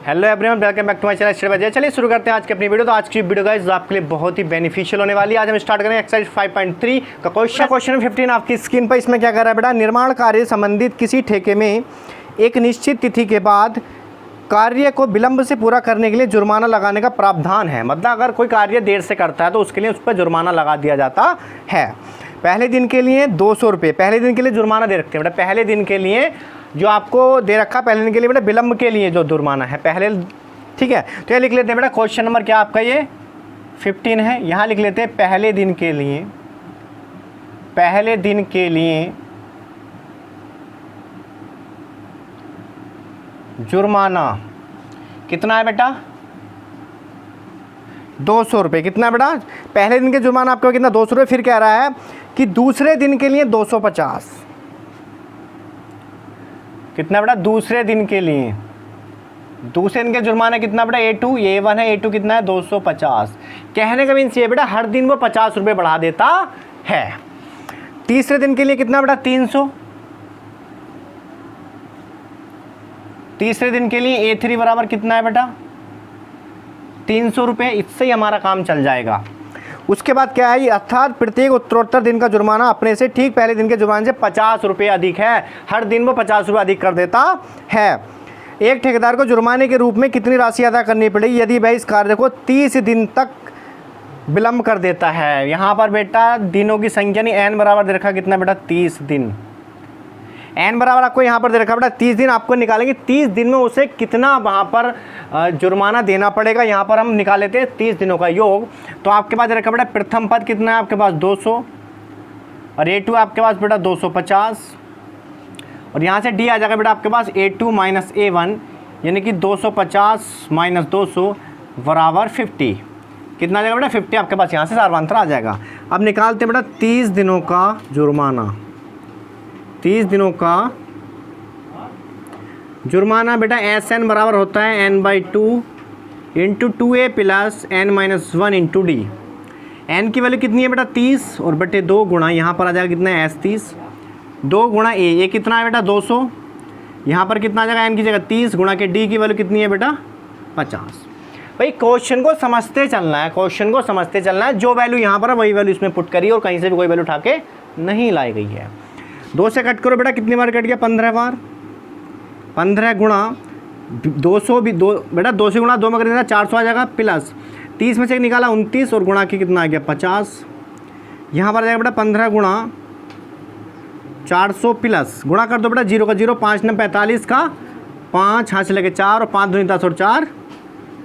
Hello everyone, welcome back to my channel study by Jai. चलिए शुरू करते हैं आज की अपनी वीडियो। तो आज की वीडियो गाइस आपके लिए बहुत ही बेनिफिशियल होने वाली है। आज हम स्टार्ट करेंगे एक्सरसाइज 5.3 का क्वेश्चन 15 आपकी स्क्रीन पर। इसमें क्या कर रहा है बेटा, निर्माण कार्य संबंधित किसी ठेके में एक निश्चित तिथि के बाद कार्य को विलंब से पूरा करने के लिए जुर्माना लगाने का प्रावधान है। मतलब अगर कोई कार्य देर से करता है तो उसके लिए उस पर जुर्माना लगा दिया जाता है। पहले दिन के लिए 200 रुपये, पहले दिन के लिए जुर्माना दे रखते हैं बेटा। पहले दिन के लिए जो आपको दे रखा, पहले दिन के लिए बेटा विलंब के लिए जो जुर्माना है पहले, ठीक है। तो ये लिख लेते हैं बेटा, क्वेश्चन नंबर क्या आपका ये 15 है। यहाँ लिख लेते हैं पहले दिन के लिए, पहले दिन के लिए जुर्माना कितना है बेटा, 200 रुपये। कितना बेटा, पहले दिन के जुर्माना आपका कितना, 200 रुपये। फिर कह रहा है कि दूसरे दिन के लिए 250। कितना बेटा, दूसरे दिन के लिए, दूसरे दिन के जुर्माना कितना बेटा, A2 A1 है, A2 कितना है 250। कहने का मीन्स ये बेटा हर दिन वो 50 रुपये बढ़ा देता है। तीसरे दिन के लिए कितना बेटा, 300। तीसरे दिन के लिए A3 बराबर कितना है बेटा, 300 रुपये। इससे ही हमारा काम चल जाएगा। उसके बाद क्या है, अर्थात प्रत्येक उत्तरोत्तर दिन का जुर्माना अपने से ठीक पहले दिन के जुर्माने से 50 रुपये अधिक है। हर दिन वो 50 रुपये अधिक कर देता है। एक ठेकेदार को जुर्माने के रूप में कितनी राशि अदा करनी पड़ेगी यदि वह इस कार्य को 30 दिन तक विलंब कर देता है। यहाँ पर बेटा दिनों की संख्या नहीं, n बराबर दे रखा कितना बेटा, 30 दिन। n बराबर आपको यहाँ पर दे रखा बेटा 30 दिन। आपको निकालेंगे 30 दिन में उसे कितना वहाँ पर जुर्माना देना पड़ेगा। यहाँ पर हम निकाल लेते हैं 30 दिनों का योग। तो आपके पास दे रखा बेटा प्रथम पद कितना है आपके पास, 200, और A2 आपके पास बेटा 250, और यहाँ से D आ जाएगा बेटा आपके पास A2 माइनस A1, यानी कि 250 माइनस 200 बराबर 50। कितना आ जाएगा बेटा, 50 आपके पास यहाँ से सार्वंतर आ जाएगा। अब निकालते हैं बेटा 30 दिनों का जुर्माना। 30 दिनों का जुर्माना बेटा SN बराबर होता है n/2 into 2A plus n-1 into D। n की वैल्यू कितनी है बेटा, 30, और बटे 2 गुणा यहाँ पर आ जाएगा कितना है S30, 2 गुणा A कितना है बेटा 200, यहाँ पर कितना आ जाएगा n की जगह 30, गुणा के D की वैल्यू कितनी है बेटा 50। भाई क्वेश्चन को समझते चलना है, क्वेश्चन को समझते चलना है। जो वैल्यू यहाँ पर है वही वैल्यू इसमें पुट करिए, और कहीं से भी कोई वैल्यू उठा के नहीं लाई गई है। 2 से कट करो बेटा, कितनी बार कट गया, 15 बार। 15 गुणा 200 भी 2 बेटा, 2 से गुणा 2 में कर देना 400 आ जाएगा, प्लस 30 में से निकाला 29, और गुणा के कितना आ गया 50। यहाँ पर आ जाएगा बेटा 15 गुणा 400 प्लस, गुणा कर दो बेटा 0 का 0, 5 9 45 का 5, हाथ से लगे 4, और 5 दूनी 10 और 4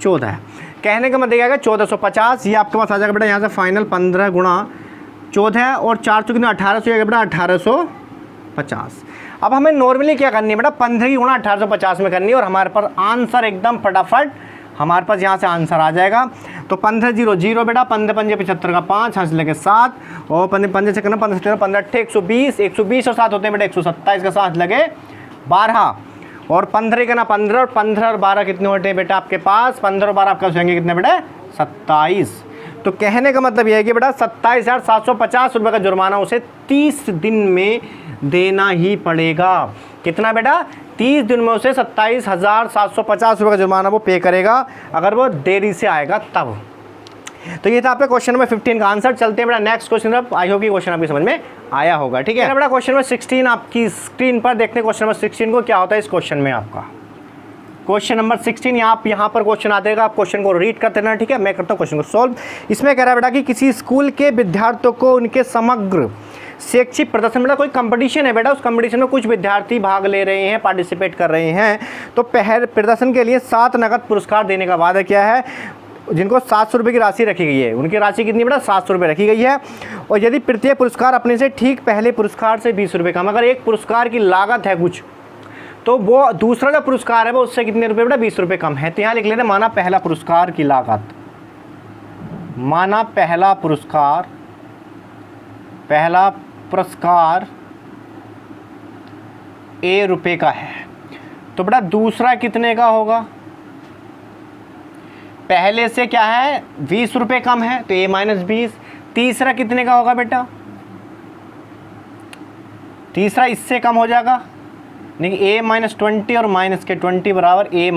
14। कहने का मतलब क्या है, 1450। ये आपके पास आ जाएगा बेटा यहाँ से फाइनल 15 गुणा 14 और 4 कितना 1800 आएगा बेटा 1850। अब हमें नॉर्मली क्या करनी है बेटा, 15 की गुणा 1850 में करनी है, और हमारे पास आंसर एकदम फटाफट हमारे पास यहाँ से आंसर आ जाएगा। तो 15 0 0 बेटा, 15 5 75 का 5, हाथ से लगे 7, और 15 से करना 15 15 120, 120 और 7 होते हैं बेटा 127 का 7 लगे 12, और 15 का ना 15, और 15 और 12 कितने होते हैं बेटा आपके पास, 15 और 12 आपका होंगे कितने बेटा 27। तो कहने का मतलब यह है कि बेटा 27,750 रुपये का जुर्माना उसे 30 दिन में देना ही पड़ेगा। कितना बेटा, 30 दिन में उसे 27,750 रुपये का जुर्माना वो पे करेगा, अगर वो देरी से आएगा तब। तो ये था आपका क्वेश्चन नंबर 15 का आंसर। चलते हैं बेटा नेक्स्ट क्वेश्चन। अब आई होप कि क्वेश्चन आपकी समझ में आया होगा, ठीक है बेटा। क्वेश्चन नंबर 16 आपकी स्क्रीन पर देखते हैं। क्वेश्चन नंबर 16 को क्या होता है इस क्वेश्चन में आपका। क्वेश्चन नंबर 16 आप यहाँ पर क्वेश्चन आते हैं, आप क्वेश्चन को रीड करते रहना, ठीक है। मैं करता हूँ क्वेश्चन को सॉल्व। इसमें कह रहा है बेटा कि किसी स्कूल के विद्यार्थियों को उनके समग्र शैक्षिक प्रदर्शन, बेटा कोई कंपटीशन है बेटा, उस कंपटीशन में कुछ विद्यार्थी भाग ले रहे हैं, पार्टिसिपेट कर रहे हैं। तो पहले प्रदर्शन के लिए 7 नकद पुरस्कार देने का वादा किया है, जिनको 700 रुपये की राशि रखी गई है। उनकी राशि कितनी बेटा, 700 रुपये रखी गई है। और यदि प्रत्येक पुरस्कार अपने से ठीक पहले पुरस्कार से 20 रुपये कम, अगर एक पुरस्कार की लागत है कुछ, तो वो दूसरा जो पुरस्कार है वो उससे कितने रुपये बेटा, 20 रुपये कम है। तो यहाँ लिख लेते हैं, माना पहला पुरस्कार की लागत, माना पहला पुरस्कार A रुपये का है, तो बेटा दूसरा कितने का होगा, पहले से क्या है 20 रुपये कम है तो A-20। तीसरा कितने का होगा बेटा, तीसरा इससे कम हो जाएगा, यानी A-20 और -20 बराबर A-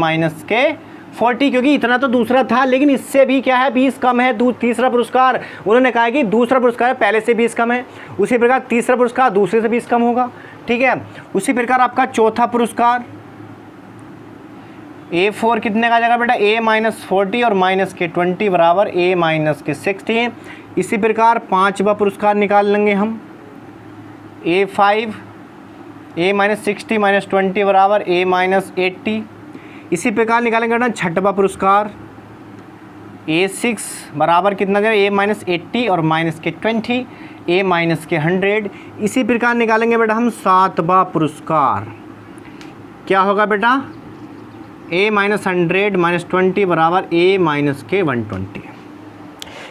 40, क्योंकि इतना तो दूसरा था, लेकिन इससे भी क्या है 20 कम है तीसरा पुरस्कार। उन्होंने कहा कि दूसरा पुरस्कार पहले से 20 कम है, उसी प्रकार तीसरा पुरस्कार दूसरे से 20 कम होगा, ठीक है। उसी प्रकार आपका चौथा पुरस्कार A4 कितने का आ जाएगा बेटा, A-40 और -20 बराबर A-60। इसी प्रकार पांचवा पुरस्कार निकाल लेंगे हम, A5 A-60 -20 बराबर A-80। इसी प्रकार निकालेंगे बेटा छठवा पुरस्कार A6 बराबर कितना जाएगा, A-80 और -20 A-100। इसी प्रकार निकालेंगे बेटा हम सातवां पुरस्कार, क्या होगा बेटा, A-100 -20 बराबर A-120।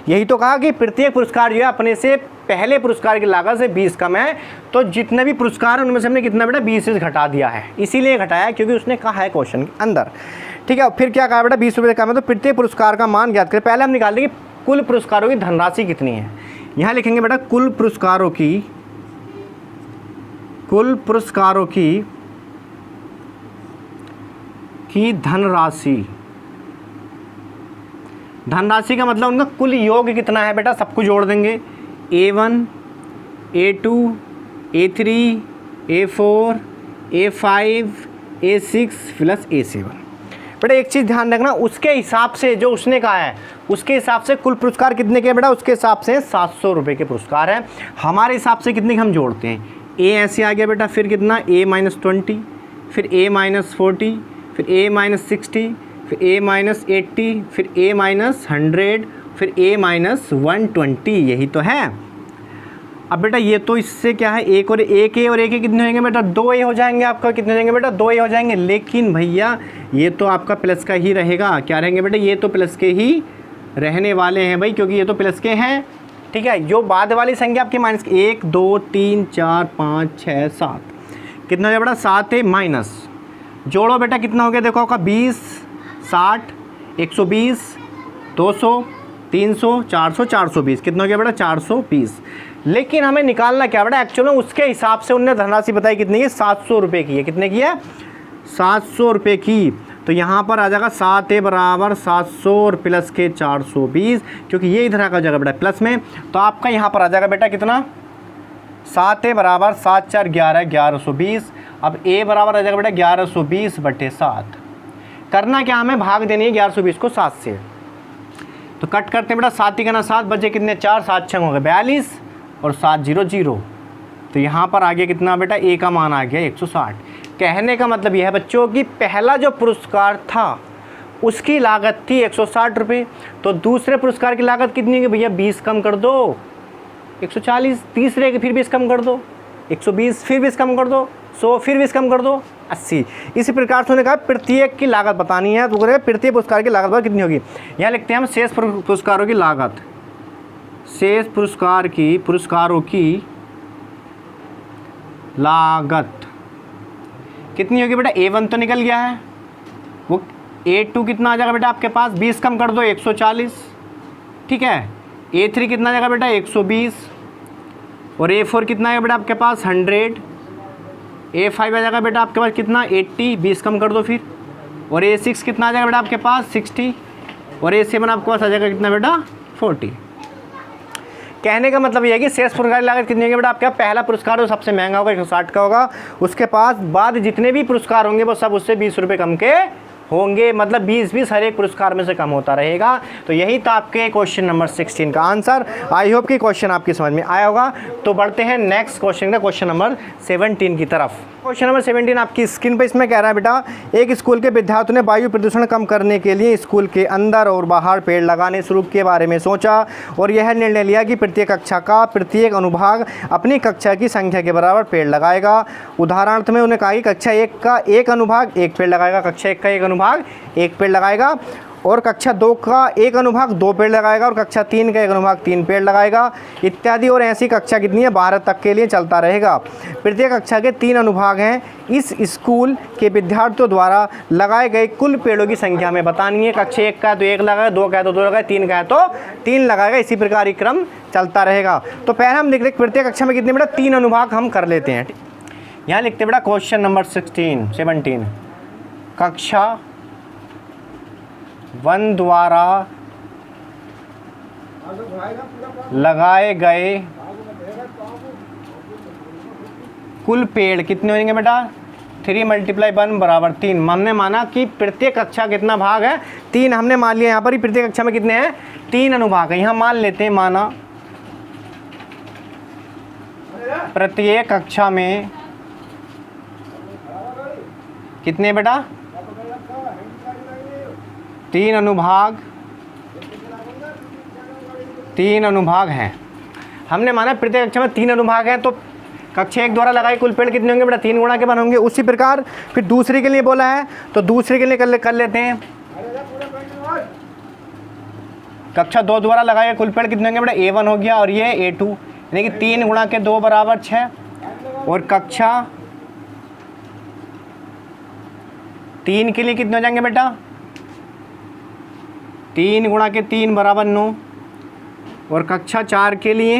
यही तो कहा कि प्रत्येक पुरस्कार जो है अपने से पहले पुरस्कार की लागत से 20 कम है, तो जितने भी पुरस्कार हैं उनमें से हमने कितना बेटा 20 से घटा दिया है, इसीलिए घटाया क्योंकि उसने कहा है क्वेश्चन के अंदर, ठीक है। फिर क्या कहा बेटा 20 रुपये कम है, तो प्रत्येक पुरस्कार का मान ज्ञात करें। पहले हम निकाल देंगे कुल पुरस्कारों की धनराशि कितनी है। यहाँ लिखेंगे बेटा कुल पुरस्कारों की धनराशि का मतलब उनका कुल योग कितना है बेटा, सबको जोड़ देंगे, A1 A2 A3 A4 A5 A6 plus A7। बेटा एक चीज़ ध्यान रखना, उसके हिसाब से जो उसने कहा है उसके हिसाब से कुल पुरस्कार कितने के बेटा, उसके हिसाब से 700 रुपये के पुरस्कार हैं। हमारे हिसाब से कितने के हम जोड़ते हैं, A ऐसे आ गया बेटा, फिर कितना A-20, फिर A-40, फिर A-60, फिर A-80, फिर A-100, फिर A-120, यही तो है। अब बेटा ये तो इससे क्या है, एक और एक ए और एक ए कितने होंगे बेटा, 2 ए हो जाएंगे। आपका कितने हो जाएंगे बेटा, 2 ए हो जाएंगे। लेकिन भैया ये तो आपका प्लस का ही रहेगा, क्या रहेंगे बेटा, ये तो प्लस के ही रहने वाले हैं भाई, क्योंकि ये तो प्लस के हैं, ठीक है। जो बाद वाली संख्या आपकी माइनस 1 2 3 4 5 6 7 कितना हो गया बेटा, 7 है माइनस, जोड़ो बेटा कितना हो गया, देखो आपका 20 60 120 200 300 400 420 कितना हो गया बेटा, 420। लेकिन हमें निकालना क्या बेटा, एक्चुअल में उसके हिसाब से उन्होंने धनराशि बताई कितनी है, 700 रुपये की है। कितने की है, 700 रुपये की। तो यहाँ पर आ जाएगा 7 ए बराबर 700 और प्लस के 420, क्योंकि ये इधर आ जाएगा बेटा प्लस में, तो आपका यहाँ पर आ जाएगा बेटा कितना, 7 ए बराबर 7 4 11 1120। अब ए बराबर आ जाएगा बेटा 1120/7। करना क्या, हमें भाग देनी है 1120 को 7 से, तो कट करते हैं बेटा, 7 ही करना 7, बचे कितने 4 7 6 हो गए 42 और 7 0 0। तो यहाँ पर आ गया कितना बेटा, ए का मान आ गया 160। कहने का मतलब यह है बच्चों कि पहला जो पुरस्कार था उसकी लागत थी 160 रुपये, तो दूसरे पुरस्कार की लागत कितनी है भैया, 20 कम कर दो 140, तीसरे की फिर 20 कम कर दो 120, फिर 20 कम कर दो 100, फिर 20 कम कर दो 80। इसी प्रकार से उन्होंने कहा प्रत्येक की लागत बतानी है, तो प्रत्येक पुरस्कार की लागत कितनी होगी। यहाँ लिखते हैं हम शेष पुरस्कारों की लागत, शेष पुरस्कारों की लागत कितनी होगी बेटा, A1 तो निकल गया है, वो A2 कितना आ जाएगा बेटा आपके पास, 20 कम कर दो 140, ठीक है। A3 कितना आ जाएगा बेटा 120, और A4 कितना आएगा बेटा आपके पास 100, A5 आ जाएगा बेटा आपके पास कितना 80, 20 कम कर दो फिर, और A6 कितना आ जाएगा बेटा आपके पास 60, और A7 आपके पास आ जाएगा कितना बेटा 40। कहने का मतलब यह है कि शेष पुरस्कार की लागत कितनी होगी बेटा, आपका पहला पुरस्कार जो सबसे महंगा होगा 160 का होगा, उसके पास बाद जितने भी पुरस्कार होंगे वो सब उससे 20 रुपये कम के होंगे, मतलब 20-20 हर एक पुरस्कार में से कम होता रहेगा। तो यही था आपके क्वेश्चन नंबर 16 का आंसर। आई होप कि क्वेश्चन आपकी समझ में आया होगा। तो बढ़ते हैं नेक्स्ट क्वेश्चन, क्वेश्चन नंबर 17 की तरफ। क्वेश्चन नंबर 17 आपकी स्क्रीन पर इसमें कह रहा है बेटा, एक स्कूल के विद्यार्थियों ने वायु प्रदूषण कम करने के लिए स्कूल के अंदर और बाहर पेड़ लगाने शुरू के बारे में सोचा और यह निर्णय लिया कि प्रत्येक कक्षा का प्रत्येक अनुभाग अपनी कक्षा की संख्या के बराबर पेड़ लगाएगा। उदाहरणार्थ में उन्होंने कहा कि कक्षा 1 का एक अनुभाग 1 पेड़ लगाएगा, कक्षा 1 का एक अनुभाग 1 पेड़ लगाएगा, और कक्षा 2 का एक अनुभाग 2 पेड़ लगाएगा, और कक्षा 3 का एक अनुभाग 3 पेड़ लगाएगा इत्यादि। और ऐसी कक्षा कितनी है, 12 तक के लिए चलता रहेगा। प्रत्येक कक्षा के 3 अनुभाग हैं। इस स्कूल के विद्यार्थियों द्वारा लगाए गए कुल पेड़ों की संख्या हमें बतानी है। कक्षा 1 का है तो 1 लगाएगा, 2 का है तो 2 लगाएगा, 3 का है तो 3 लगाएगा। इसी प्रकार ये क्रम चलता रहेगा। तो पहले हम लिख रहे प्रत्येक कक्षा में कितने बेटा 3 अनुभाग हम कर लेते हैं। यहाँ लिखते बेटा क्वेश्चन नंबर 17 कक्षा वन द्वारा लगाए गए कुल पेड़ कितने हो जाएंगे बेटा? 3 × 1 = 3। हमने माना कि प्रत्येक कक्षा कितना भाग है? 3 हमने मान लिया। यहाँ पर ही प्रत्येक कक्षा में कितने हैं? 3 अनुभाग है। यहाँ मान लेते हैं, माना प्रत्येक कक्षा में कितने बेटा? 3 अनुभाग, 3 अनुभाग हैं। हमने माना प्रत्येक कक्षा में 3 अनुभाग हैं, तो कक्षा 1 द्वारा लगाए कुल पेड़ कितने होंगे बेटा? 3 गुणा के 1 होंगे। उसी प्रकार फिर दूसरे के लिए बोला है, तो दूसरे के लिए कर लेते हैं। कक्षा 2 द्वारा लगाए कुल पेड़ कितने होंगे बेटा? A1 हो गया और ये A2, यानी कि 3 × 2 = 6। और कक्षा 3 के लिए कितने हो जाएंगे बेटा? 3 × 3 = 9। और कक्षा 4 के लिए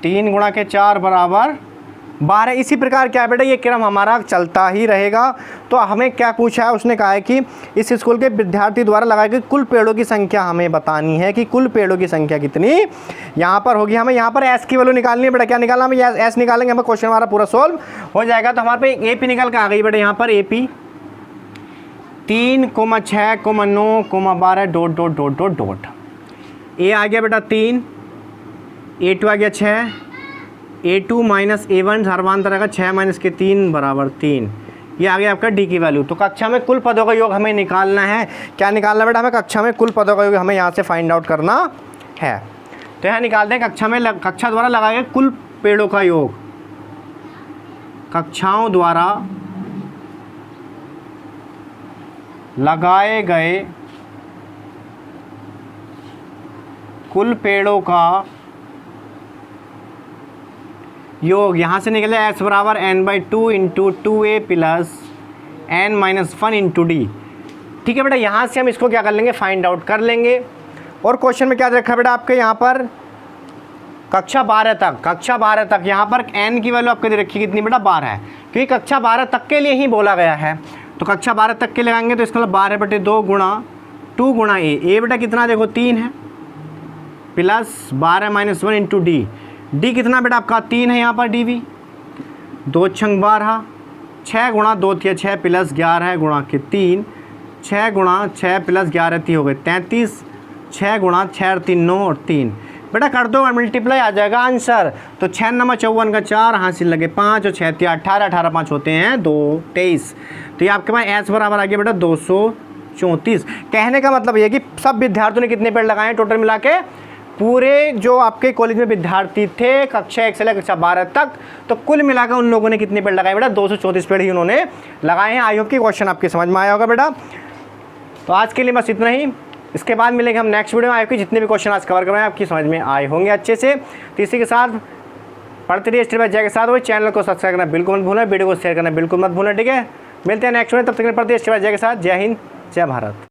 3 × 4 = 12। इसी प्रकार क्या है बेटा, ये क्रम हमारा चलता ही रहेगा। तो हमें क्या पूछा है, उसने कहा है कि इस स्कूल के विद्यार्थी द्वारा लगाए गए कुल पेड़ों की संख्या हमें बतानी है कि कुल पेड़ों की संख्या कितनी यहाँ पर होगी। हमें यहाँ पर एस की वैल्यू निकालनी है बेटा। क्या निकालना? हमें एस निकालेंगे, हमें क्वेश्चन हमारा पूरा सोल्व हो जाएगा। तो हमारे पे AP निकल के आ गई बेटा। यहाँ पर AP 3, 6, 9, 12 ... A आ गया बेटा 3, A2 आ गया 6, A2 - A1 सर्वांतर रहेगा 6 - 3 = 3। ये आ गया आपका D की वैल्यू। तो कक्षा में कुल पदों का योग हमें निकालना है। क्या निकालना बेटा? हमें कक्षा में कुल पदों का योग हमें यहाँ से फाइंड आउट करना है। तो यहाँ निकालते हैं कक्षा द्वारा लगाए गए कुल पेड़ों का योग। कक्षाओं द्वारा लगाए गए कुल पेड़ों का योग यहाँ से निकले x = n/2 × 2a + n - 1 × d। ठीक है बेटा, यहाँ से हम इसको क्या कर लेंगे? फाइंड आउट कर लेंगे। और क्वेश्चन में क्या रखा बेटा आपके यहाँ पर? कक्षा 12 तक यहाँ पर n की वैल्यू आपके दे रखी कितनी बेटा? 12 है, क्योंकि कक्षा 12 तक के लिए ही बोला गया है। तो कक्षा 12 तक के लगाएंगे तो इसका मतलब 12/2 × 2 × a बेटा कितना? देखो 3 है, प्लस 12 - 1 × d। d कितना बेटा आपका? 3 है यहाँ पर dv। 2 × 12, 6 × 2 = 6 + 11 × 3, 6 × 6 + 11 = 33, 6 × 6 = 3 9 और 3 बेटा कर दो, मल्टीप्लाई आ जाएगा आंसर। तो 6 × 9 = 54 का 4, हासिल लगे 5 और 6 × 18, 18 5 होते हैं 2 23। तो ये आपके पास S बराबर आ गया बेटा 234। कहने का मतलब ये कि सब विद्यार्थियों ने कितने पेड़ लगाए हैं टोटल मिला के? पूरे जो आपके कॉलेज में विद्यार्थी थे कक्षा 1 से लेकर कक्षा 12 तक, तो कुल मिलाकर उन लोगों ने कितने पेड़ लगाए बेटा? 234 पेड़ ही उन्होंने लगाए हैं। आई होप की क्वेश्चन आपके समझ में आया होगा बेटा। तो आज के लिए बस इतना ही। इसके बाद मिलेंगे हम नेक्स्ट वीडियो में। आई होप जितने भी क्वेश्चन आज कवर करवाएं आपकी समझ में आए होंगे अच्छे से। तो इसी के साथ पढ़ते रहिए स्टेप बाय स्टेप के साथ। वो चैनल को सब्सक्राइब करना बिल्कुल मत भूलना, वीडियो को शेयर करना बिल्कुल मत भूलना। ठीक है, मिलते हैं नेक्स्ट वीडियो, तब तक पढ़ते रहिए स्टेप बाय स्टेप के साथ। जय हिंद, जय भारत।